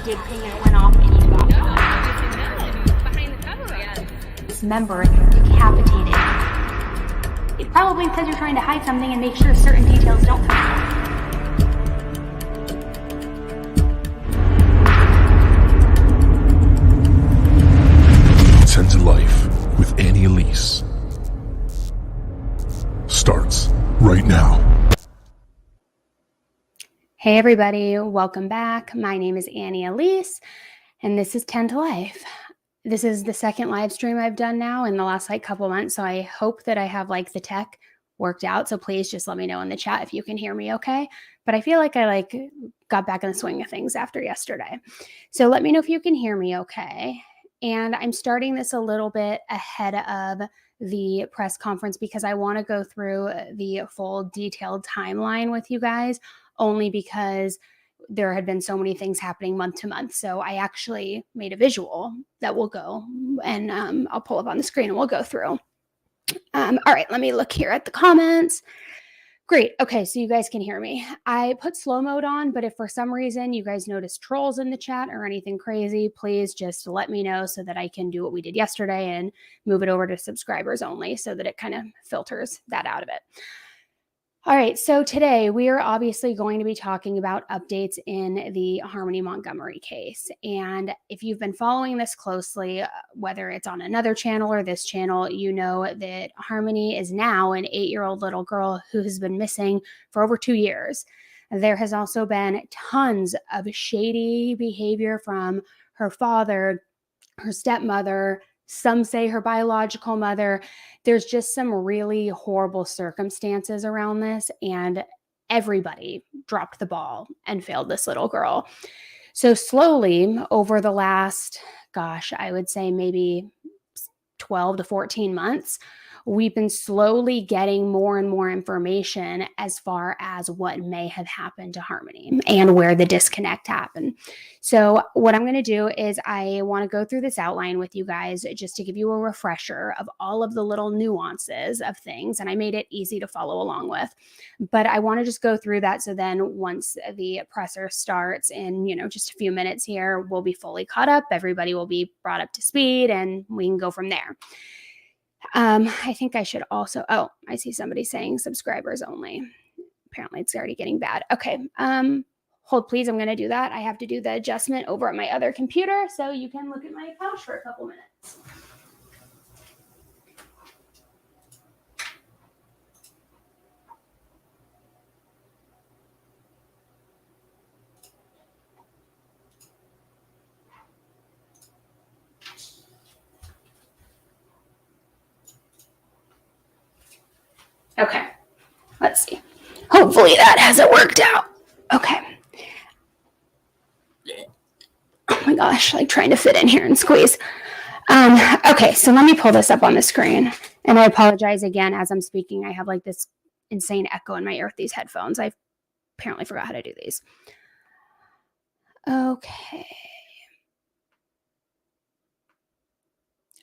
did ping and it went off and you got No, behind the cover. Yes. this member decapitated. It's probably because you're trying to hide something and make sure certain details don't come out. Sent to Life with Elise starts right now. Hey everybody, welcome back. My name is Elise, and this is 10 to Life. This is the second live stream I've done now in the last couple months, so I hope that I have the tech worked out. So please just let me know in the chat if you can hear me okay. But I feel like I got back in the swing of things after yesterday. So let me know if you can hear me okay. And I'm starting this a little bit ahead of the press conference because I want to go through the full detailed timeline with you guys, only because there had been so many things happening month to month. So I actually made a visual that will go, and I'll pull up on the screen and we'll go through. All right, let me look here at the comments. Great. Okay, so you guys can hear me. I put slow mode on, but if for some reason you guys notice trolls in the chat or anything crazy, please just let me know so that I can do what we did yesterday and move it over to subscribers only so that it kind of filters that out of it. All right, so today we are obviously going to be talking about updates in the Harmony Montgomery case. And if you've been following this closely, whether it's on another channel or this channel, you know that Harmony is now an 8-year-old little girl who has been missing for over 2 years. There has also been tons of shady behavior from her father, her stepmother, some say her biological mother. There's just some really horrible circumstances around this, and everybody dropped the ball and failed this little girl. So slowly over the last, I would say maybe 12 to 14 months, we've been slowly getting more and more information as far as what may have happened to Harmony and where the disconnect happened. So what I'm going to do is I want to go through this outline with you guys just to give you a refresher of all of the little nuances of things. And I made it easy to follow along with. But I want to just go through that so then once the presser starts in, just a few minutes here, we'll be fully caught up. Everybody will be brought up to speed and we can go from there. I think I should also, I see somebody saying subscribers only. Apparently it's already getting bad. Okay. Hold please. I'm going to do that. I have to do the adjustment over at my other computer so you can look at my couch for a couple minutes. Okay, let's see. Hopefully that hasn't worked out. Okay. Oh my gosh, trying to fit in here and squeeze. Okay, so let me pull this up on the screen. And I apologize again as I'm speaking. I have this insane echo in my ear with these headphones. I apparently forgot how to do these. Okay.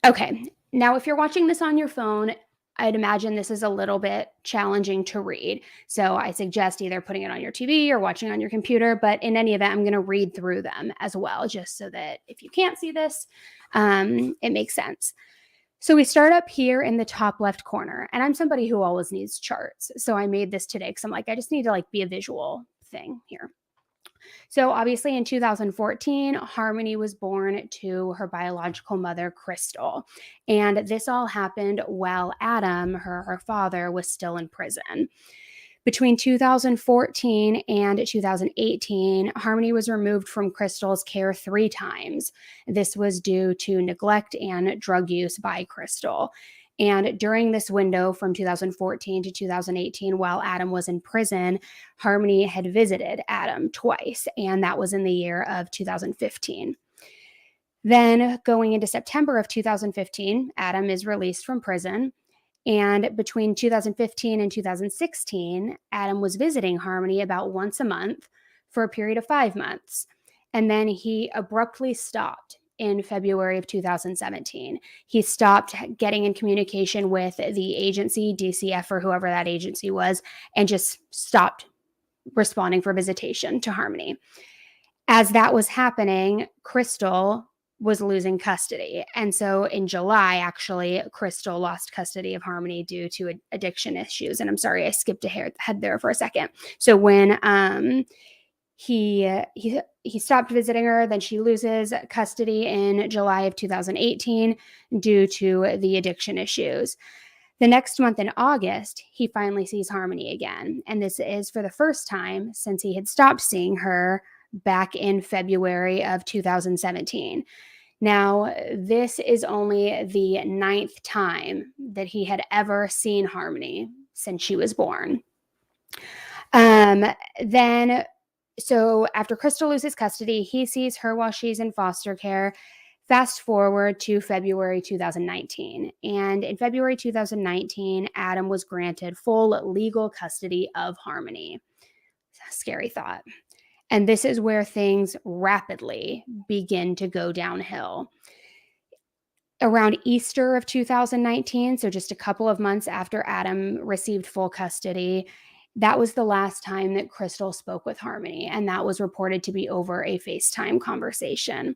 Okay, now if you're watching this on your phone, I'd imagine this is a little bit challenging to read. So I suggest either putting it on your TV or watching on your computer. But in any event, I'm going to read through them as well, just so that if you can't see this, it makes sense. So we start up here in the top left corner. And I'm somebody who always needs charts. So I made this today because I'm I just need to be a visual thing here. So obviously in 2014, Harmony was born to her biological mother, Crystal. And this all happened while Adam, her father, was still in prison. Between 2014 and 2018, Harmony was removed from Crystal's care 3 times. This was due to neglect and drug use by Crystal. And during this window from 2014 to 2018, while Adam was in prison, Harmony had visited Adam twice, and that was in the year of 2015. Then going into September of 2015, Adam is released from prison. And between 2015 and 2016, Adam was visiting Harmony about once a month for a period of 5 months. And then he abruptly stopped in February of 2017. He stopped getting in communication with the agency, DCF or whoever that agency was, and just stopped responding for visitation to Harmony. As that was happening, Crystal was losing custody. And so in July, actually, Crystal lost custody of Harmony due to addiction issues. And I'm sorry, I skipped ahead there for a second. So when he stopped visiting her, then she loses custody in July of 2018 due to the addiction issues. The next month in August, he finally sees Harmony again. And this is for the first time since he had stopped seeing her back in February of 2017. Now, this is only the 9th time that he had ever seen Harmony since she was born. So after Crystal loses custody, he sees her while she's in foster care. Fast forward to February 2019. And in February 2019, Adam was granted full legal custody of Harmony. Scary thought. And this is where things rapidly begin to go downhill. Around Easter of 2019, so just a couple of months after Adam received full custody, that was the last time that Crystal spoke with Harmony, and that was reported to be over a FaceTime conversation.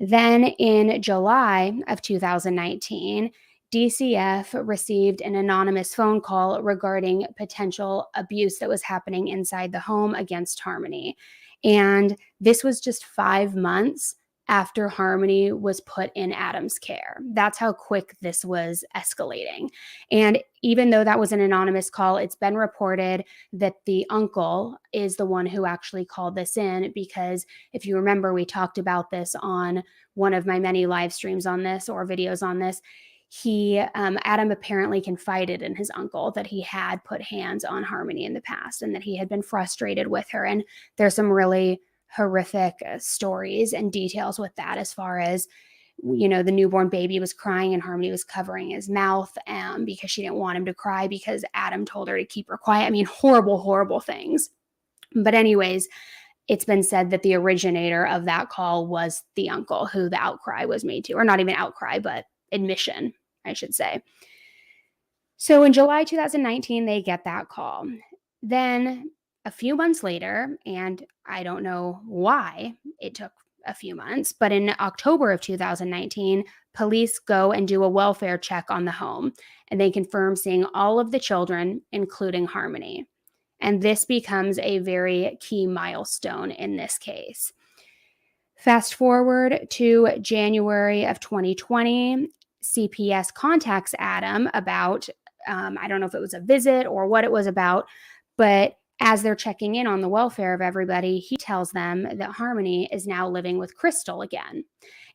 Then in July of 2019, DCF received an anonymous phone call regarding potential abuse that was happening inside the home against Harmony. And this was just 5 months after Harmony was put in Adam's care. That's how quick this was escalating. And even though that was an anonymous call, it's been reported that the uncle is the one who actually called this in, because if you remember, we talked about this on one of my many live streams on this or videos on this. Adam apparently confided in his uncle that he had put hands on Harmony in the past and that he had been frustrated with her. And there's some really horrific stories and details with that, as far as, the newborn baby was crying and Harmony was covering his mouth because she didn't want him to cry because Adam told her to keep her quiet. I mean, horrible, horrible things. But anyways, it's been said that the originator of that call was the uncle who the outcry was made to, or not even outcry, but admission, I should say. So in July 2019, they get that call. Then a few months later, and I don't know why it took a few months, but in October of 2019, police go and do a welfare check on the home, and they confirm seeing all of the children, including Harmony. And this becomes a very key milestone in this case. Fast forward to January of 2020, CPS contacts Adam about, I don't know if it was a visit or what it was about, but as they're checking in on the welfare of everybody, he tells them that Harmony is now living with Crystal again,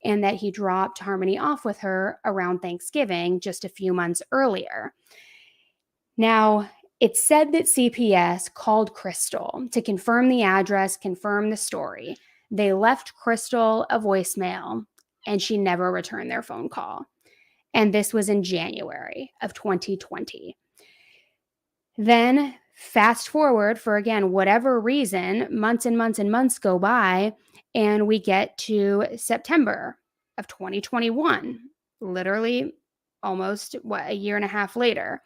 and that he dropped Harmony off with her around Thanksgiving just a few months earlier. Now, it's said that CPS called Crystal to confirm the address, confirm the story. They left Crystal a voicemail, and she never returned their phone call. And this was in January of 2020. Then fast forward for, again, whatever reason, months and months and months go by, and we get to September of 2021, literally almost a year and a half later.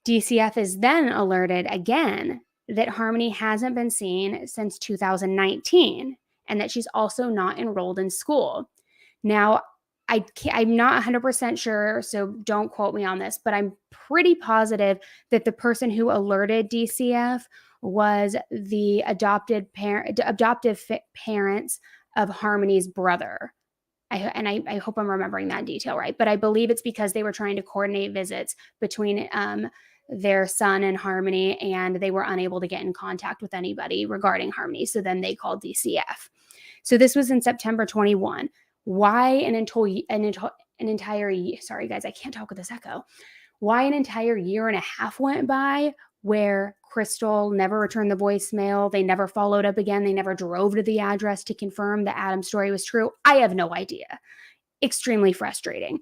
DCF is then alerted again that Harmony hasn't been seen since 2019, and that she's also not enrolled in school. Now, I'm not 100% sure, so don't quote me on this, but I'm pretty positive that the person who alerted DCF was the adoptive parents of Harmony's brother. I hope I'm remembering that detail right, but I believe it's because they were trying to coordinate visits between their son and Harmony, and they were unable to get in contact with anybody regarding Harmony. So then they called DCF. So this was in September 21. Why an entire year? Sorry, guys, I can't talk with this echo. Why an entire year and a half went by where Crystal never returned the voicemail? They never followed up again. They never drove to the address to confirm that Adam's story was true. I have no idea. Extremely frustrating.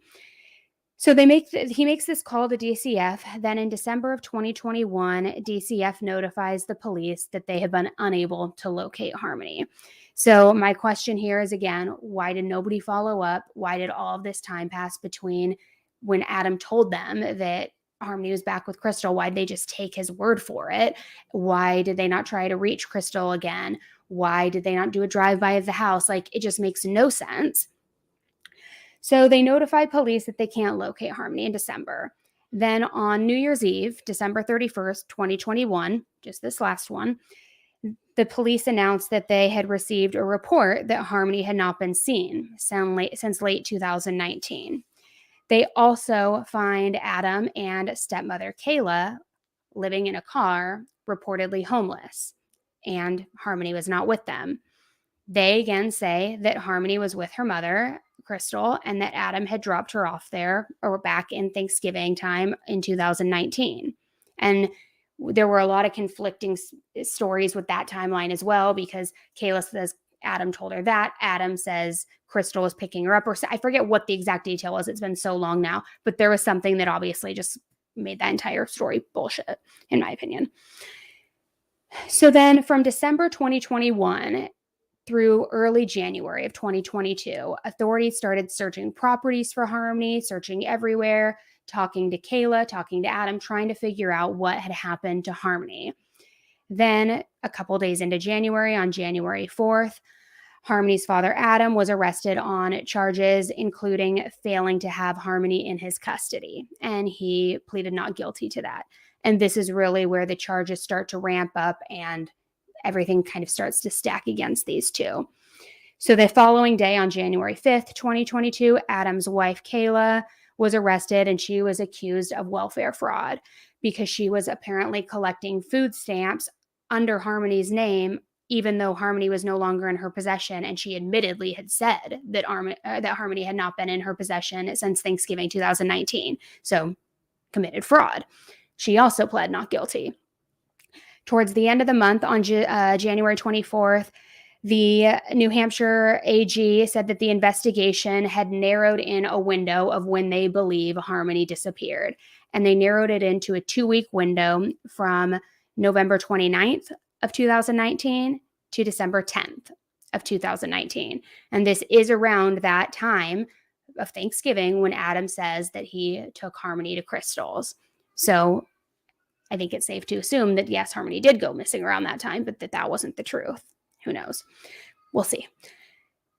So he makes this call to DCF. Then in December of 2021, DCF notifies the police that they have been unable to locate Harmony. So my question here is, again, why did nobody follow up? Why did all of this time pass between when Adam told them that Harmony was back with Crystal? Why did they just take his word for it? Why did they not try to reach Crystal again? Why did they not do a drive-by of the house? Like, it just makes no sense. So they notify police that they can't locate Harmony in December. Then on New Year's Eve, December 31st, 2021, just this last one, the police announced that they had received a report that Harmony had not been seen since late 2019. They also find Adam and stepmother Kayla living in a car, reportedly homeless, and Harmony was not with them. They again say that Harmony was with her mother, Crystal, and that Adam had dropped her off there or back in Thanksgiving time in 2019. And there were a lot of conflicting stories with that timeline as well, because Kayla says Adam told her that. Adam says Crystal was picking her up, or I forget what the exact detail was. It's been so long now, but there was something that obviously just made that entire story bullshit, in my opinion. So then from December 2021 through early January of 2022, authorities started searching properties for Harmony, searching everywhere, talking to Kayla, talking to Adam, trying to figure out what had happened to Harmony. Then a couple days into January, on January 4th, Harmony's father, Adam, was arrested on charges including failing to have Harmony in his custody, and he pleaded not guilty to that. And this is really where the charges start to ramp up and everything kind of starts to stack against these two. So the following day, on January 5th, 2022, Adam's wife, Kayla, was arrested, and she was accused of welfare fraud because she was apparently collecting food stamps under Harmony's name, even though Harmony was no longer in her possession. And she admittedly had said that Harmony had not been in her possession since Thanksgiving 2019. So committed fraud. She also pled not guilty. Towards the end of the month, on January 24th, the New Hampshire AG said that the investigation had narrowed in a window of when they believe Harmony disappeared. And they narrowed it into a 2-week window from November 29th of 2019 to December 10th of 2019. And this is around that time of Thanksgiving when Adam says that he took Harmony to Crystal's. So I think it's safe to assume that, yes, Harmony did go missing around that time, but that wasn't the truth. Who knows? We'll see.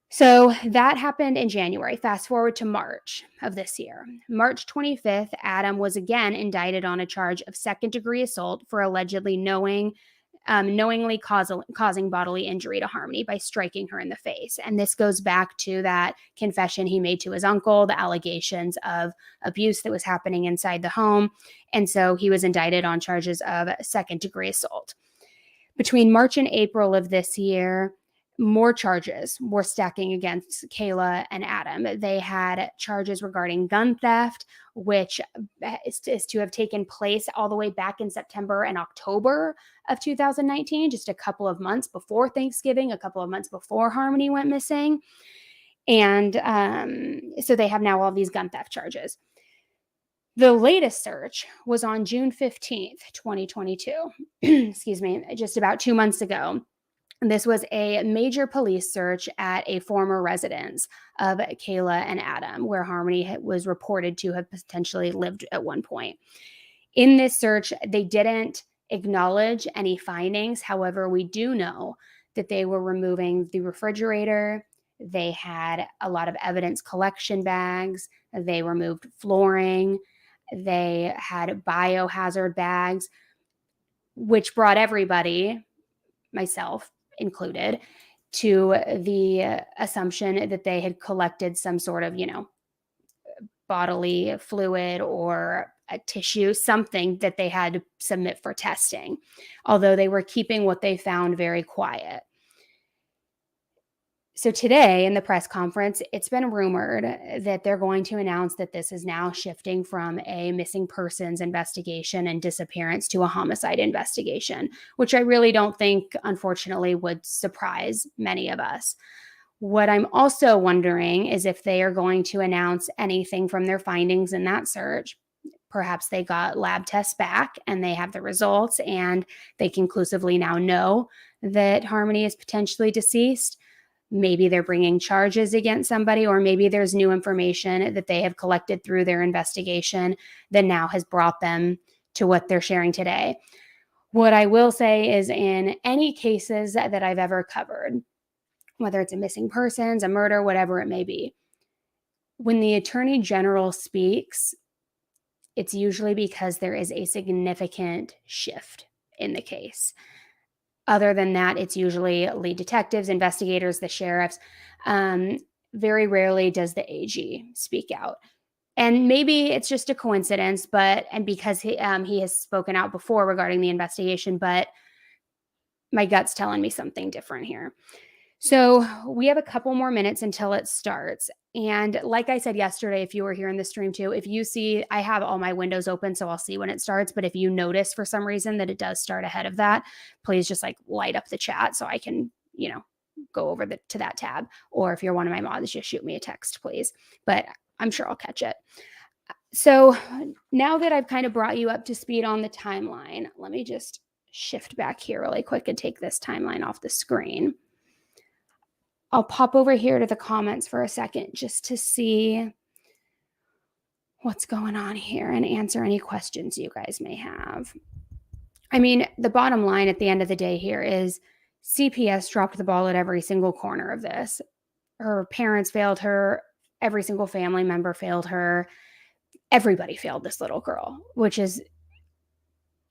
So that happened in January. Fast forward to March of this year. March 25th, Adam was again indicted on a charge of second-degree assault for allegedly knowingly causing bodily injury to Harmony by striking her in the face. And this goes back to that confession he made to his uncle, the allegations of abuse that was happening inside the home. And so he was indicted on charges of second-degree assault. Between March and April of this year, more charges were stacking against Kayla and Adam. They had charges regarding gun theft, which is to have taken place all the way back in September and October of 2019, just a couple of months before Thanksgiving, a couple of months before Harmony went missing. And so they have now all these gun theft charges. The latest search was on June 15th, 2022, excuse me, just about 2 months ago. This was a major police search at a former residence of Kayla and Adam, where Harmony was reported to have potentially lived at one point. In this search, they didn't acknowledge any findings. However, we do know that they were removing the refrigerator. They had a lot of evidence collection bags. They removed flooring. They had biohazard bags, which brought everybody, myself included, to the assumption that they had collected some sort of, bodily fluid or a tissue, something that they had to submit for testing, although they were keeping what they found very quiet. So today in the press conference, it's been rumored that they're going to announce that this is now shifting from a missing persons investigation and disappearance to a homicide investigation, which I really don't think, unfortunately, would surprise many of us. What I'm also wondering is if they are going to announce anything from their findings in that search. Perhaps they got lab tests back and they have the results and they conclusively now know that Harmony is potentially deceased. Maybe they're bringing charges against somebody, or maybe there's new information that they have collected through their investigation that now has brought them to what they're sharing today. What I will say is in any cases that I've ever covered, whether it's a missing persons, a murder, whatever it may be, when the attorney general speaks, it's usually because there is a significant shift in the case. Other than that, it's usually lead detectives, investigators, the sheriffs. Very rarely does the AG speak out. And maybe it's just a coincidence, and because he has spoken out before regarding the investigation, but my gut's telling me something different here. So we have a couple more minutes until it starts. And like I said yesterday, if you were here in the stream too, if you see, I have all my windows open, so I'll see when it starts. But if you notice for some reason that it does start ahead of that, please just like light up the chat so I can, go over to that tab. Or if you're one of my mods, just shoot me a text, please. But I'm sure I'll catch it. So now that I've kind of brought you up to speed on the timeline, let me just shift back here really quick and take this timeline off the screen. I'll pop over here to the comments for a second just to see what's going on here and answer any questions you guys may have. I mean, the bottom line at the end of the day here is CPS dropped the ball at every single corner of this. Her parents failed her. Every single family member failed her. Everybody failed this little girl, which is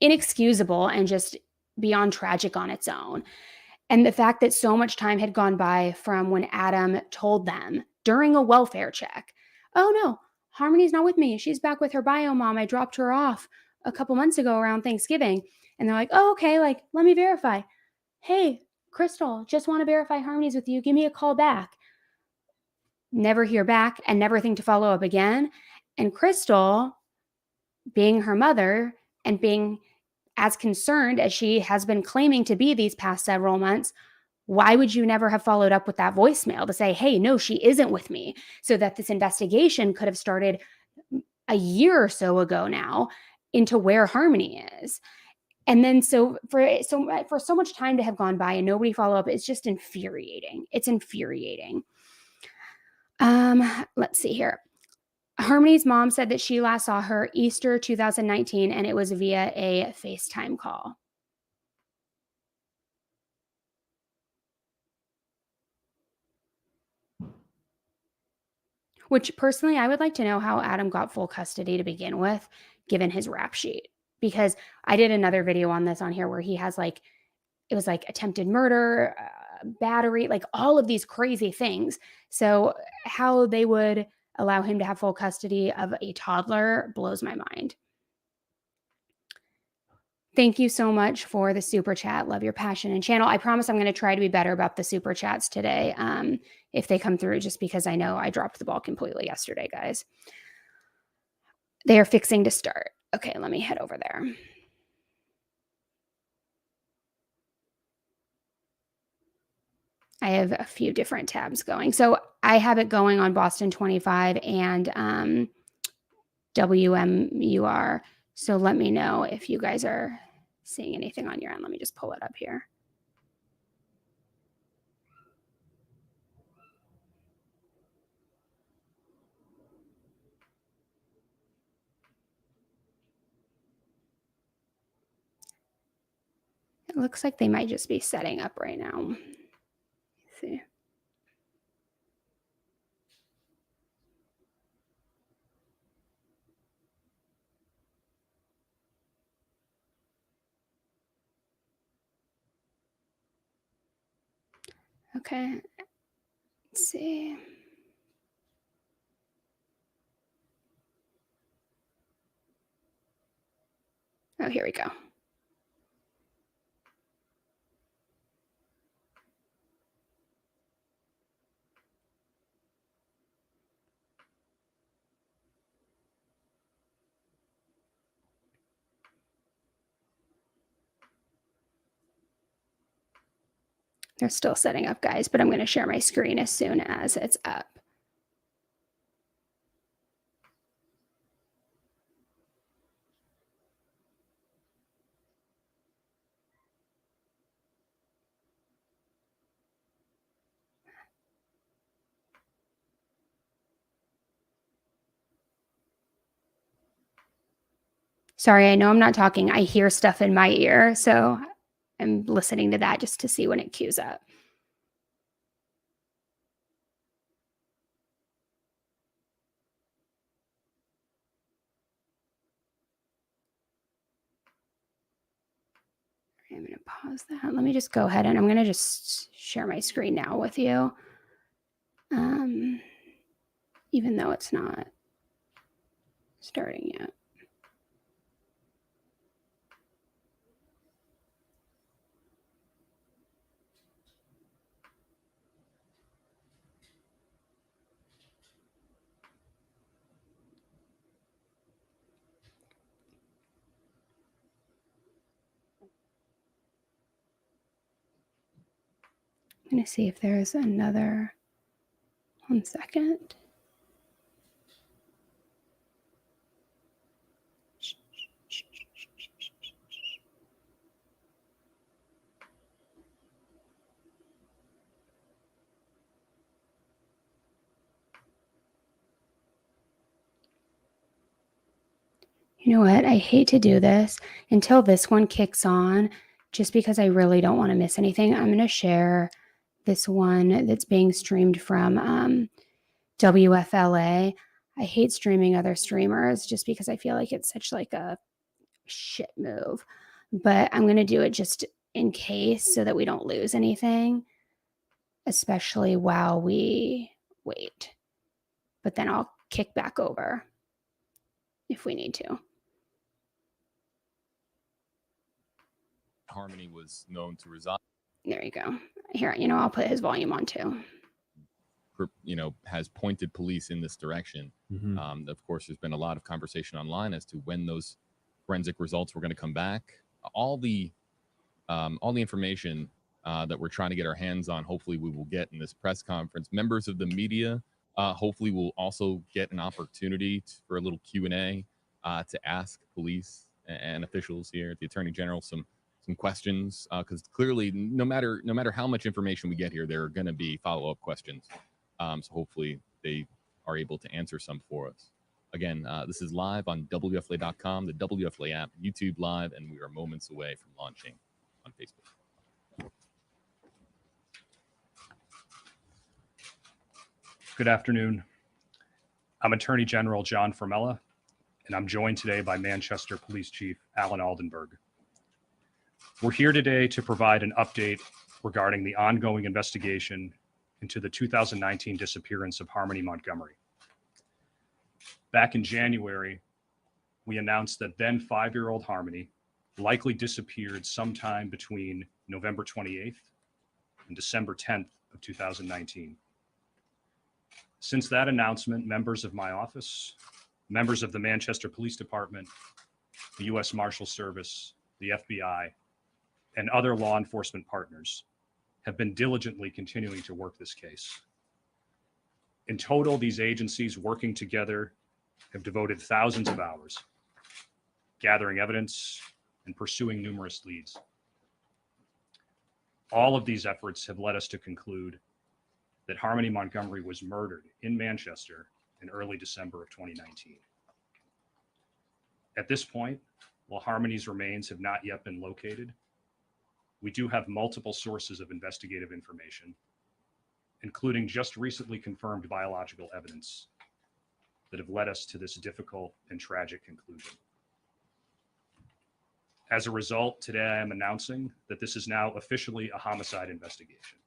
inexcusable and just beyond tragic on its own. And the fact that so much time had gone by from when Adam told them during a welfare check, oh no, Harmony's not with me. She's back with her bio mom. I dropped her off a couple months ago around Thanksgiving. And they're like, oh, okay, like, let me verify. Hey, Crystal, just want to verify Harmony's with you. Give me a call back. Never hear back and never think to follow up again. And Crystal, being her mother and being as concerned as she has been claiming to be these past several months, why would you never have followed up with that voicemail to say, hey, no, she isn't with me, so that this investigation could have started a year or so ago now into where Harmony is? And then for so much time to have gone by and nobody follow up, it's just infuriating. It's infuriating. Let's see here. Harmony's mom said that she last saw her Easter 2019, and it was via a FaceTime call. Which personally, I would like to know how Adam got full custody to begin with, given his rap sheet. Because I did another video on this on here where he has it was like attempted murder, battery, like all of these crazy things. So how they would allow him to have full custody of a toddler blows my mind. Thank you so much for the super chat. Love your passion and channel. I promise I'm going to try to be better about the super chats today if they come through, just because I know I dropped the ball completely yesterday, guys. They are fixing to start. Okay, let me head over there. I have a few different tabs going. So I have it going on Boston 25 and WMUR. So let me know if you guys are seeing anything on your end. Let me just pull it up here. It looks like they might just be setting up right now. Let's see. Okay, let's see. Oh, here we go. They're still setting up, guys, but I'm going to share my screen as soon as it's up. Sorry, I know I'm not talking. I hear stuff in my ear, so I'm listening to that just to see when it cues up. I'm going to pause that. Let me just go ahead and I'm going to just share my screen now with you. Even though it's not starting yet. I'm going to see if there's another. 1 second. You know what? I hate to do this until this one kicks on, just because I really don't want to miss anything. I'm going to share this one that's being streamed from WFLA. I hate streaming other streamers just because I feel like it's such like a shit move, but I'm going to do it just in case so that we don't lose anything, especially while we wait. But then I'll kick back over if we need to. Harmony was known to reside. There you go. Here, I'll put his volume on too. Has pointed police in this direction. Of course, there's been a lot of conversation online as to when those forensic results were going to come back. All the information that we're trying to get our hands on, hopefully we will get in this press conference. Members of the media, hopefully will also get an opportunity for a little Q&A to ask police and officials here at the Attorney General some questions, because clearly no matter how much information we get here, there are going to be follow-up questions. So hopefully they are able to answer some for us. Again, this is live on WFLA.com, the WFLA app, YouTube Live, and we are moments away from launching on Facebook. Good afternoon. I'm Attorney General John Formella, and I'm joined today by Manchester Police Chief Alan Aldenberg. We're here today to provide an update regarding the ongoing investigation into the 2019 disappearance of Harmony Montgomery. Back in January, we announced that then 5-year-old Harmony likely disappeared sometime between November 28th and December 10th of 2019. Since that announcement, members of my office, members of the Manchester Police Department, the U.S. Marshal Service, the FBI, and other law enforcement partners have been diligently continuing to work this case. In total, these agencies working together have devoted thousands of hours gathering evidence and pursuing numerous leads. All of these efforts have led us to conclude that Harmony Montgomery was murdered in Manchester in early December of 2019. At this point, while Harmony's remains have not yet been located, we do have multiple sources of investigative information, including just recently confirmed biological evidence that have led us to this difficult and tragic conclusion. As a result, today I am announcing that this is now officially a homicide investigation,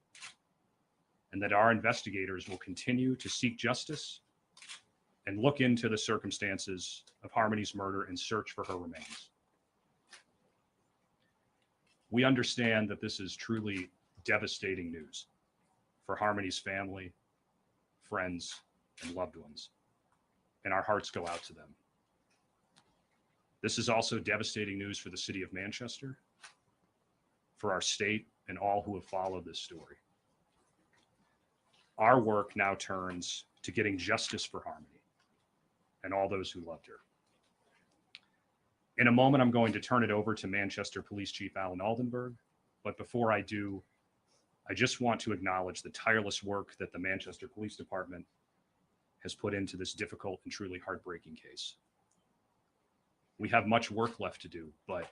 and that our investigators will continue to seek justice and look into the circumstances of Harmony's murder and search for her remains. We understand that this is truly devastating news for Harmony's family, friends, and loved ones, and our hearts go out to them. This is also devastating news for the city of Manchester, for our state, and all who have followed this story. Our work now turns to getting justice for Harmony and all those who loved her. In a moment, I'm going to turn it over to Manchester Police Chief Alan Aldenberg, but before I do, I just want to acknowledge the tireless work that the Manchester Police Department has put into this difficult and truly heartbreaking case. We have much work left to do, but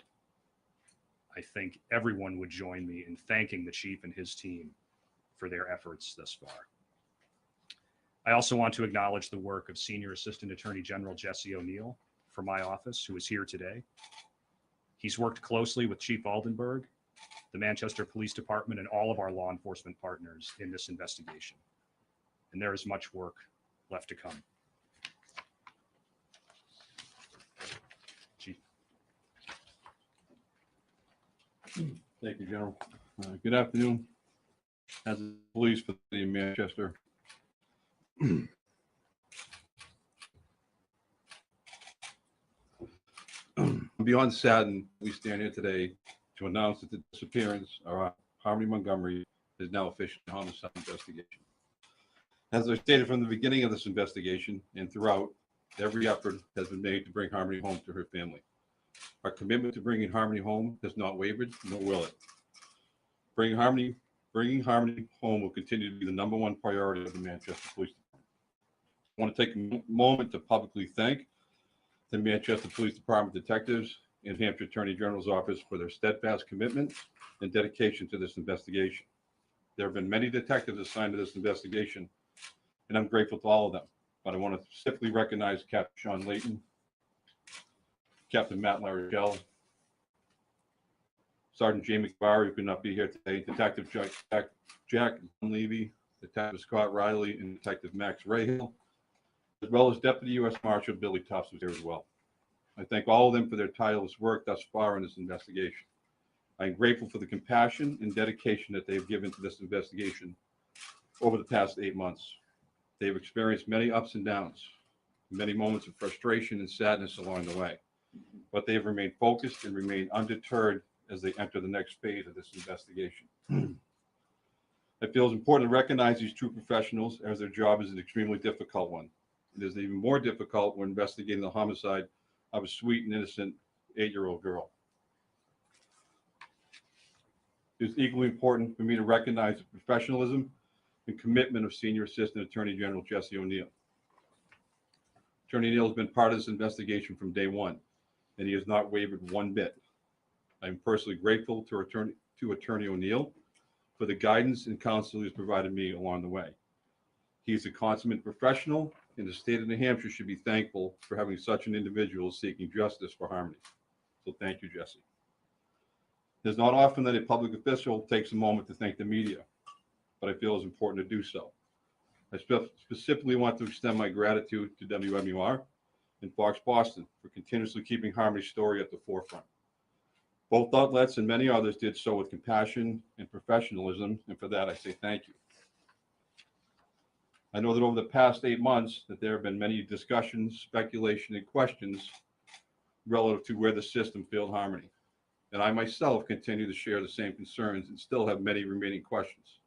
I think everyone would join me in thanking the chief and his team for their efforts thus far. I also want to acknowledge the work of Senior Assistant Attorney General Jesse O'Neill from my office, who is here today. He's worked closely with Chief Aldenberg, the Manchester Police Department, and all of our law enforcement partners in this investigation. And there is much work left to come. Chief. Thank you, General. Good afternoon. As the police for the city of Manchester. Beyond saddened, we stand here today to announce that the disappearance of Harmony Montgomery is now officially a homicide investigation. As I stated from the beginning of this investigation and throughout, every effort has been made to bring Harmony home to her family. Our commitment to bringing Harmony home has not wavered, nor will it. Bringing Harmony home will continue to be the #1 priority of the Manchester Police Department. I want to take a moment to publicly thank the Manchester Police Department detectives and Hampshire Attorney General's office for their steadfast commitment and dedication to this investigation. There have been many detectives assigned to this investigation, and I'm grateful to all of them. But I want to specifically recognize Captain Sean Layton, Captain Matt Larigel, Sergeant Jamie Barry, who could not be here today, Detective Jack Levy, Detective Scott Riley, and Detective Max Rahill, as well as Deputy U.S. Marshal Billy Tufts was here as well. I thank all of them for their tireless work thus far in this investigation. I am grateful for the compassion and dedication that they have given to this investigation over the past 8 months. They have experienced many ups and downs, many moments of frustration and sadness along the way, but they have remained focused and remained undeterred as they enter the next phase of this investigation. I feel it's important to recognize these true professionals, as their job is an extremely difficult one. It is even more difficult when investigating the homicide of a sweet and innocent 8-year-old girl. It is equally important for me to recognize the professionalism and commitment of Senior Assistant Attorney General Jesse O'Neill. Attorney O'Neill has been part of this investigation from day one, and he has not wavered one bit. I am personally grateful to Attorney O'Neill for the guidance and counsel he has provided me along the way. He is a consummate professional, and the state of New Hampshire should be thankful for having such an individual seeking justice for Harmony. So thank you, Jesse. It is not often that a public official takes a moment to thank the media, but I feel it's important to do so. I specifically want to extend my gratitude to WMUR and Fox Boston for continuously keeping Harmony's story at the forefront. Both outlets and many others did so with compassion and professionalism, and for that I say thank you. I know that over the past 8 months that there have been many discussions, speculation, and questions relative to where the system failed Harmony. And I myself continue to share the same concerns and still have many remaining questions.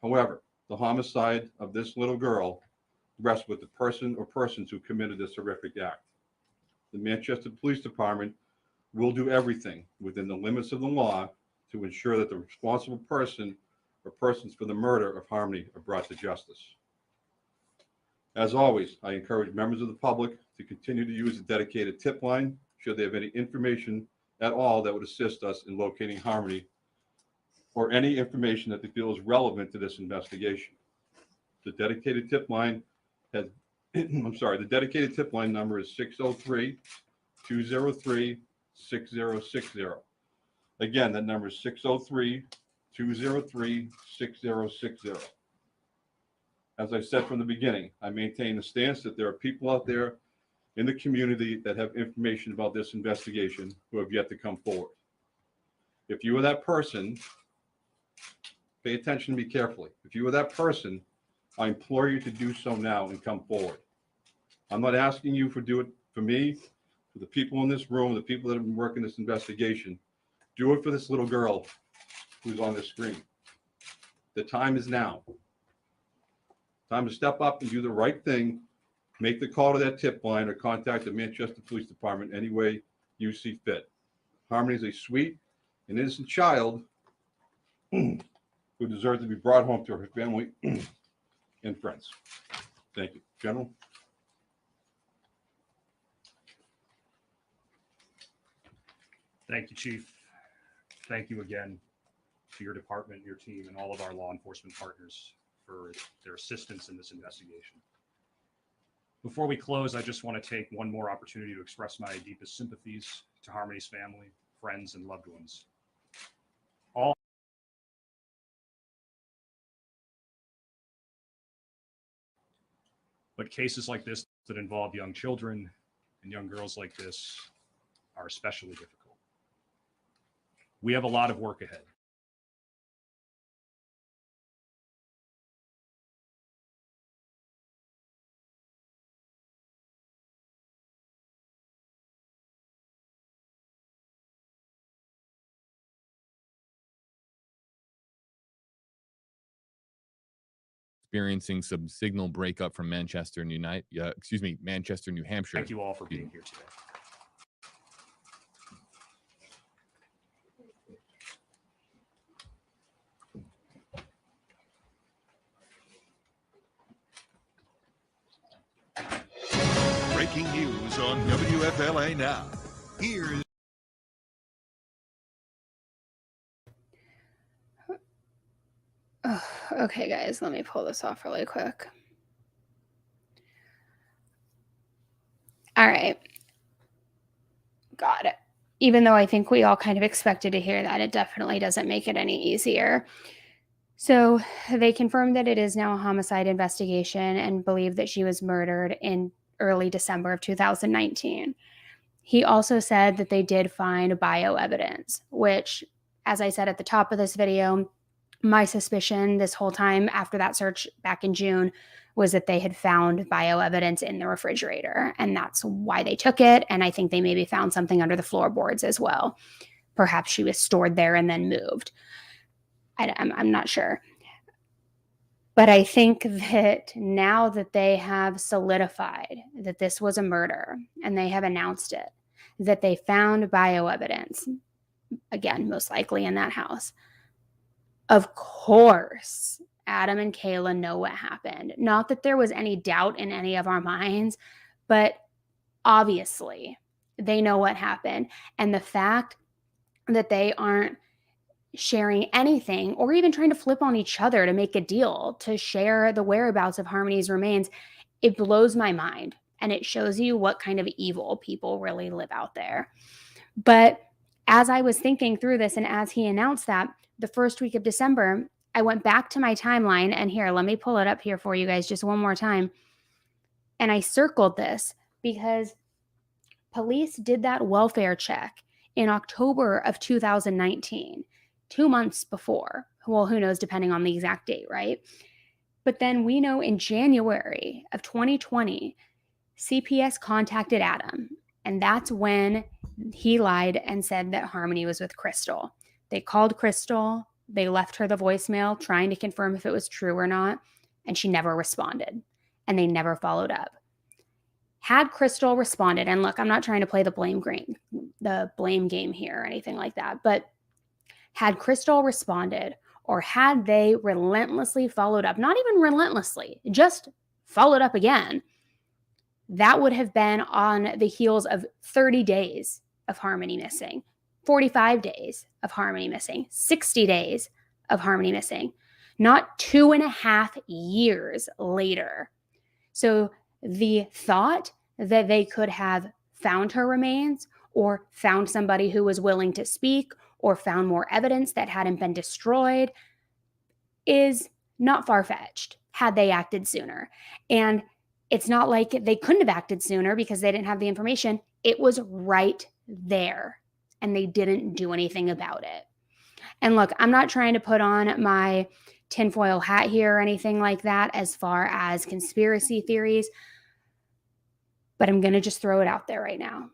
However, the homicide of this little girl rests with the person or persons who committed this horrific act. The Manchester Police Department will do everything within the limits of the law to ensure that the responsible person or persons for the murder of Harmony are brought to justice. As always, I encourage members of the public to continue to use the dedicated tip line should they have any information at all that would assist us in locating Harmony or any information that they feel is relevant to this investigation. The dedicated tip line has, the dedicated tip line number is 603-203-6060. Again, that number is 603-203-6060. As I said from the beginning, I maintain the stance that there are people out there in the community that have information about this investigation who have yet to come forward. If you are that person, pay attention to me carefully. If you are that person, I implore you to do so now and come forward. I'm not asking you to do it for me, for the people in this room, the people that have been working this investigation. Do it for this little girl who's on the screen. The time is now. Time to step up and do the right thing. Make the call to that tip line or contact the Manchester Police Department any way you see fit. Harmony is a sweet and innocent child who deserves to be brought home to her family and friends. Thank you. General? Thank you, Chief. Thank you again to your department, your team, and all of our law enforcement partners for their assistance in this investigation. Before we close, I just want to take one more opportunity to express my deepest sympathies to Harmony's family, friends, and loved ones. But cases like this that involve young children and young girls like this are especially difficult. We have a lot of work ahead. Experiencing some signal breakup from Manchester, New Hampshire. Thank you all for being here today. Breaking news on WFLA Now. Here's Okay, guys, let me pull this off really quick. All right. Got it. Even though I think we all kind of expected to hear that, it definitely doesn't make it any easier. So they confirmed that it is now a homicide investigation and believe that she was murdered in early December of 2019. He also said that they did find bioevidence, which, as I said at the top of this video, my suspicion this whole time after that search back in June was that they had found bioevidence in the refrigerator, and that's why they took it. And I think they maybe found something under the floorboards as well. Perhaps she was stored there and then moved. I'm not sure. But I think that now that they have solidified that this was a murder and they have announced it, that they found bioevidence, again, most likely in that house, of course, Adam and Kayla know what happened. Not that there was any doubt in any of our minds, but obviously they know what happened. And the fact that they aren't sharing anything or even trying to flip on each other to make a deal to share the whereabouts of Harmony's remains, it blows my mind. And it shows you what kind of evil people really live out there. But as I was thinking through this and as he announced that, the first week of December, I went back to my timeline, and here, let me pull it up here for you guys just one more time. And I circled this because police did that welfare check in October of 2019, 2 months before. Well, who knows, depending on the exact date, right? But then we know in January of 2020, CPS contacted Adam, and that's when he lied and said that Harmony was with Crystal. They called Crystal. They left her the voicemail trying to confirm if it was true or not, and she never responded, and they never followed up. Had Crystal responded, and look, I'm not trying to play the blame game here or anything like that, but had Crystal responded, or had they relentlessly followed up, not even relentlessly, just followed up again, that would have been on the heels of 30 days of Harmony missing, 45 days of Harmony missing, 60 days of Harmony missing, not 2.5 years later. So the thought that they could have found her remains or found somebody who was willing to speak or found more evidence that hadn't been destroyed is not far-fetched had they acted sooner. And it's not like they couldn't have acted sooner because they didn't have the information. It was right there, and they didn't do anything about it. And look, I'm not trying to put on my tinfoil hat here or anything like that as far as conspiracy theories, but I'm going to just throw it out there right now.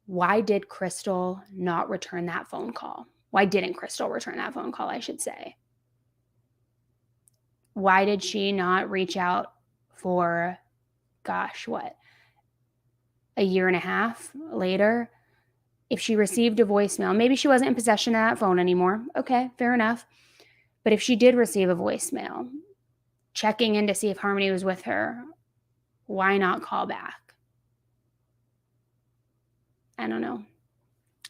Why did Crystal not return that phone call? Why didn't Crystal return that phone call, I should say? Why did she not reach out for, a year and a half later? If she received a voicemail, maybe she wasn't in possession of that phone anymore. Okay, fair enough. But if she did receive a voicemail, checking in to see if Harmony was with her, why not call back? I don't know.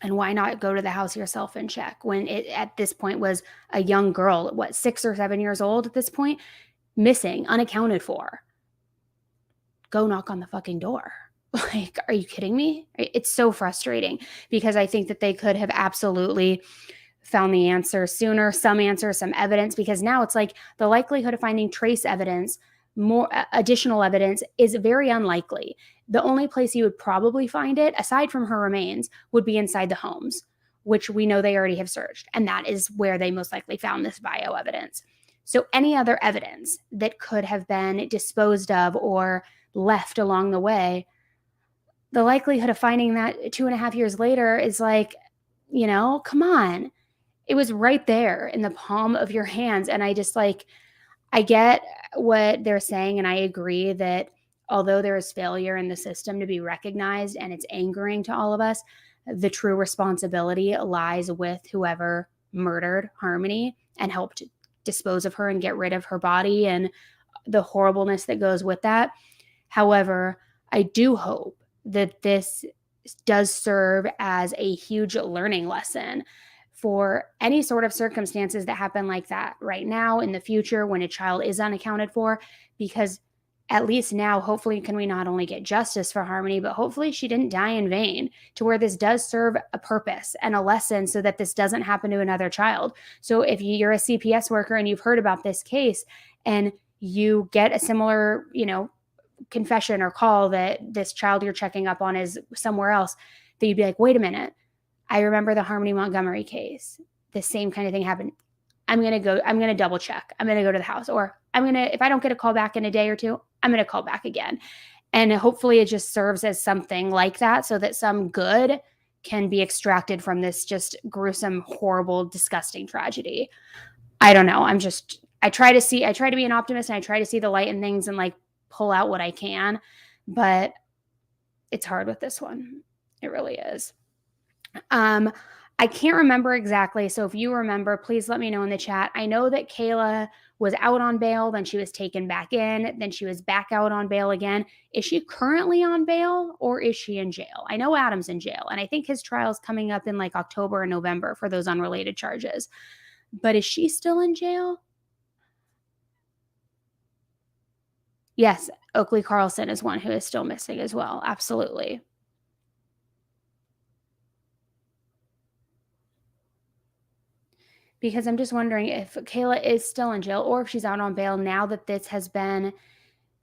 And why not go to the house yourself and check when it at this point was a young girl, 6 or 7 years old at this point, missing, unaccounted for? Go knock on the fucking door. Like, are you kidding me? It's so frustrating because I think that they could have absolutely found the answer sooner, some evidence, because now it's like the likelihood of finding trace evidence, more additional evidence, is very unlikely. The only place you would probably find it, aside from her remains, would be inside the homes, which we know they already have searched. And that is where they most likely found this bio evidence. So any other evidence that could have been disposed of or left along the way, the likelihood of finding that 2.5 years later is like, come on. It was right there in the palm of your hands. And I just I get what they're saying. And I agree that although there is failure in the system to be recognized and it's angering to all of us, the true responsibility lies with whoever murdered Harmony and helped dispose of her and get rid of her body and the horribleness that goes with that. However, I do hope that this does serve as a huge learning lesson for any sort of circumstances that happen like that right now, in the future, when a child is unaccounted for, because at least now, hopefully, can we not only get justice for Harmony, but hopefully she didn't die in vain, to where this does serve a purpose and a lesson so that this doesn't happen to another child. So if you're a CPS worker and you've heard about this case and you get a similar, confession or call that this child you're checking up on is somewhere else, that you'd be like, wait a minute, I remember the Harmony Montgomery case. The same kind of thing happened. I'm going to double check. I'm going to go to the house, or if I don't get a call back in a day or two, I'm going to call back again. And hopefully it just serves as something like that, so that some good can be extracted from this just gruesome, horrible, disgusting tragedy. I don't know. I try to be an optimist, and I try to see the light in things and pull out what I can, but it's hard with this one. It really is. I can't remember exactly. So if you remember, please let me know in the chat. I know that Kayla was out on bail, then she was taken back in, then she was back out on bail again. Is she currently on bail, or is she in jail? I know Adam's in jail, and I think his trial's coming up in October or November for those unrelated charges. But is she still in jail? Yes, Oakley Carlson is one who is still missing as well. Absolutely. Because I'm just wondering if Kayla is still in jail or if she's out on bail now that this has been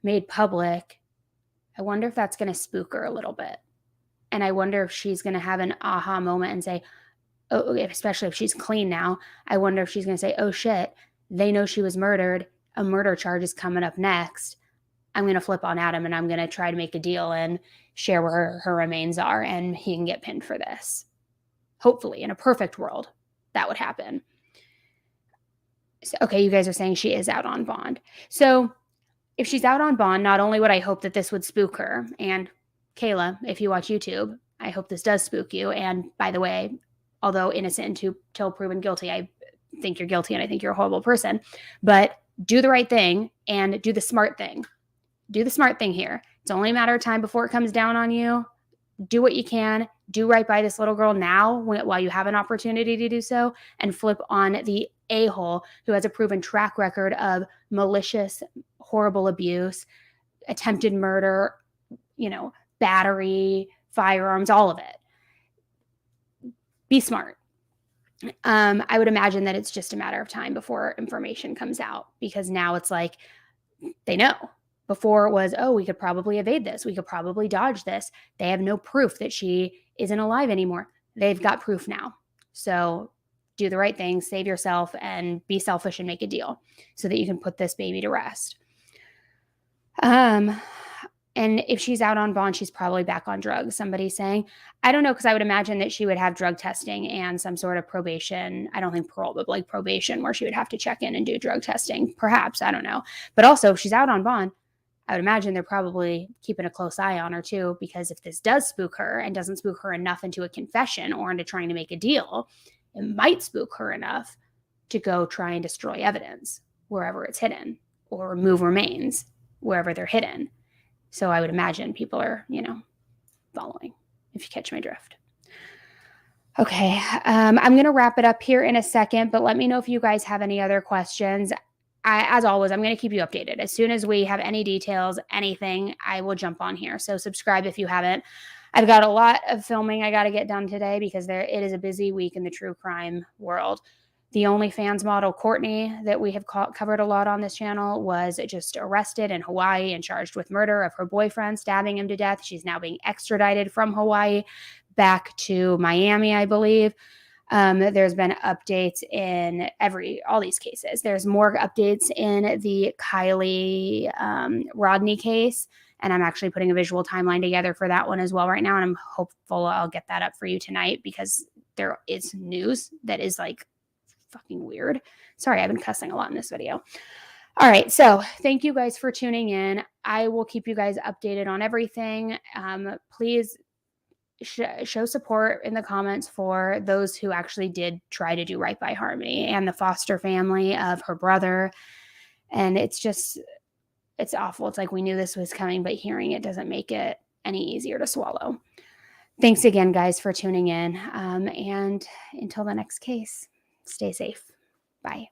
made public. I wonder if that's going to spook her a little bit. And I wonder if she's going to have an aha moment and say, oh, especially if she's clean now, I wonder if she's going to say, oh shit, they know she was murdered. A murder charge is coming up next. I'm going to flip on Adam and I'm going to try to make a deal and share where her remains are, and he can get pinned for this. Hopefully, in a perfect world, that would happen. So, okay, you guys are saying she is out on bond. So if she's out on bond, not only would I hope that this would spook her, and Kayla, if you watch YouTube, I hope this does spook you. And by the way, although innocent until proven guilty, I think you're guilty and I think you're a horrible person. But do the right thing and do the smart thing. Do the smart thing here. It's only a matter of time before it comes down on you. Do what you can. Do right by this little girl now while you have an opportunity to do so, and flip on the a-hole who has a proven track record of malicious, horrible abuse, attempted murder, battery, firearms, all of it. Be smart. I would imagine that it's just a matter of time before information comes out, because now it's like they know. Before it was, oh, we could probably evade this. We could probably dodge this. They have no proof that she isn't alive anymore. They've got proof now. So do the right thing, save yourself, and be selfish and make a deal so that you can put this baby to rest. And if she's out on bond, she's probably back on drugs. Somebody's saying, I don't know, because I would imagine that she would have drug testing and some sort of probation. I don't think parole, but probation, where she would have to check in and do drug testing. Perhaps, I don't know. But also, if she's out on bond, I would imagine they're probably keeping a close eye on her too, because if this does spook her and doesn't spook her enough into a confession or into trying to make a deal, it might spook her enough to go try and destroy evidence wherever it's hidden, or remove remains wherever they're hidden. So I would imagine people are, following, if you catch my drift. Okay, I'm going to wrap it up here in a second, but let me know if you guys have any other questions. As always, I'm going to keep you updated. As soon as we have any details, anything, I will jump on here. So subscribe if you haven't. I've got a lot of filming I got to get done today because it is a busy week in the true crime world. The OnlyFans model, Courtney, that we have covered a lot on this channel, was just arrested in Hawaii and charged with murder of her boyfriend, stabbing him to death. She's now being extradited from Hawaii back to Miami, I believe. There's been updates in all these cases. There's more updates in the Kylie Rodney case, and I'm actually putting a visual timeline together for that one as well right now, and I'm hopeful I'll get that up for you tonight because there is news that is like fucking weird. Sorry, I've been cussing a lot in this video. All right, so thank you guys for tuning in. I will keep you guys updated on everything. Please show support in the comments for those who actually did try to do right by Harmony and the foster family of her brother. And it's awful. It's like we knew this was coming, but hearing it doesn't make it any easier to swallow. Thanks again, guys, for tuning in. And until the next case, stay safe. Bye.